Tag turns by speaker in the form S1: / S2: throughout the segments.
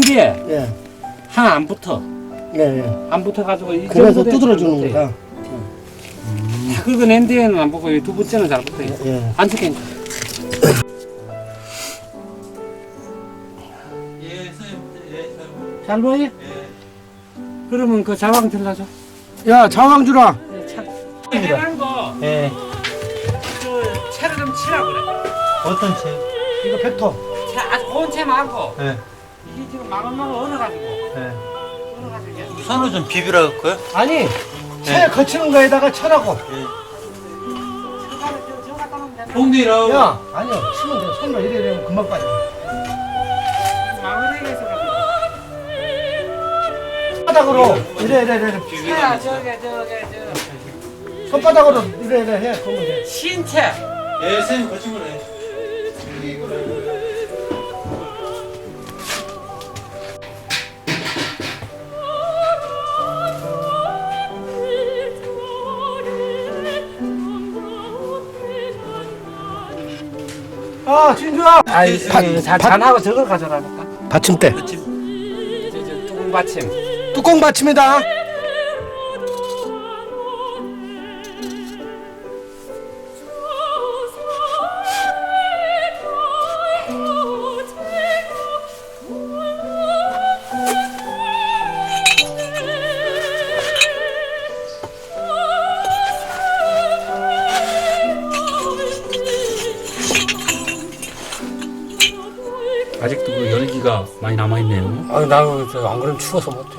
S1: 뒤에
S2: 예.
S1: 하나 안 붙어.
S2: 예, 예.
S1: 안 붙어가지고 이
S2: 그래서
S1: 정도
S2: 두드려
S1: 되면
S2: 주는
S1: 돼.
S2: 거다.
S1: 다 긁어낸 뒤에는 안 붙고 이 두 번째는 잘 붙어.
S2: 예.
S1: 안 죽게. 잘 보이? 그러면 그 자왕 들라줘.
S2: 야, 자왕 주라.
S1: 해란 거,
S3: 예.
S1: 그 채를 좀 치라 그래.
S3: 어떤 채?
S2: 이거 벡터.
S1: 채 아주 고운 채 말고
S3: 예.
S1: 이게 지금 망원망을 얼어가지고
S3: 예.
S1: 얼어가지고
S3: 선을 좀 비비라 할까요?
S2: 아니, 채 거치는 거에다가 쳐라고.
S1: 저 갖다 놓으면 된다.
S3: 봉디라고.
S2: 야, 아니요. 치면 돼. 손으로 이래 되면 금방 빠져.
S1: 망원에서 가지고.
S2: 손바닥으로 이래.
S1: 채야 저게 저
S2: 손바닥으로 이래 해. 그러면 돼.
S1: 신채.
S3: 예, 선생님 거친 거네.
S2: 아, 진주야.
S1: 아이, 잔하고 저걸 가져라니까.
S2: 받침대.
S1: 저 뚜껑 받침.
S2: 뚜껑 받침이다.
S4: 아직도 그 열기가 많이 남아있네요.
S1: 아, 나는 안 그러면 추워서 못해.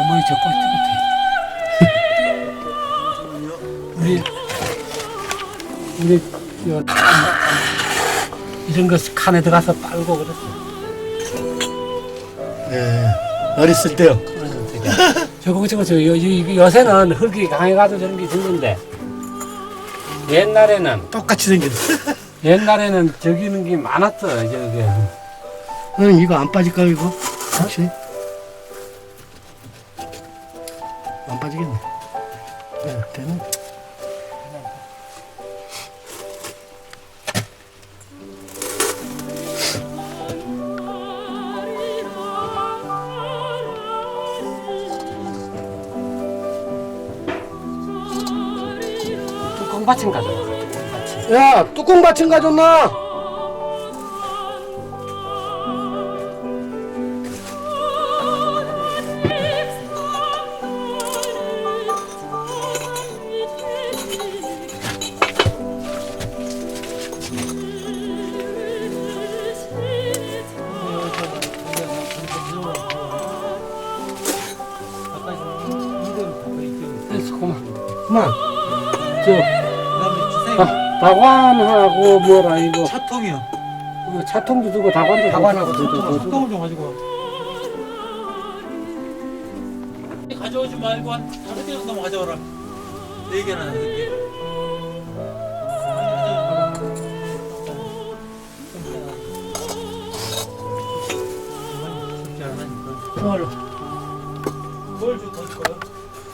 S4: 어머니 저 꼴찌 같아.
S1: 우리 이런 거 칸에 들어가서 빨고 그랬어.
S2: 예. 어렸을 때요.
S1: 저거 요새는 흙이 강해가지고 저런 게 짓는데 옛날에는
S2: 똑같이 생겼어.
S1: 저기는 게 많았어. 저기
S2: 응, 이거 안 빠질까, 이거? 혹시? 안 빠지겠네. 네, 되네.
S1: 뚜껑 받침 가져와. 뚜껑 받침.
S2: 야, 뚜껑 받침 가졌나?
S1: 됐어, 그만.
S2: 그만.
S1: 다관하고 뭐라 이거
S3: 차통이요.
S1: 차통도 주고 다관도
S2: 다관하고
S1: 주고.
S3: 차통을 좀 가지고 와. 가져오지 말고 한 5개 정도만 가져와라. 4개나 5개. 뭘 줄 거야?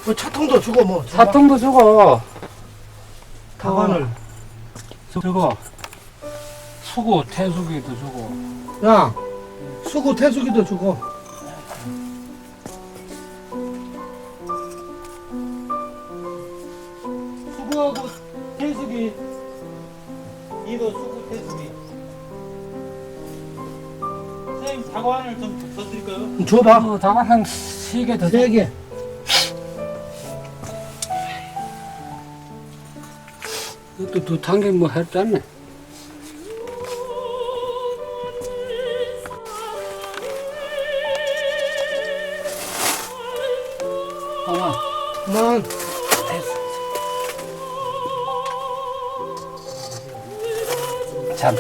S2: 뭐 차통도 주고, 뭐.
S1: 차통도 주고
S2: 다관을.
S1: 저거 수고 태수기도 주고.
S2: 야, 수구 태수기도 주고.
S3: 수구하고 태수기. 이도 수구 태수기. 선생님 다관을 좀 더 드릴까요?
S2: 줘봐.
S1: 다관 한 3개 더 줘.
S2: 3개.
S1: 또 두탄 게 뭐 할 줄 않네.
S2: 그만.
S1: 참.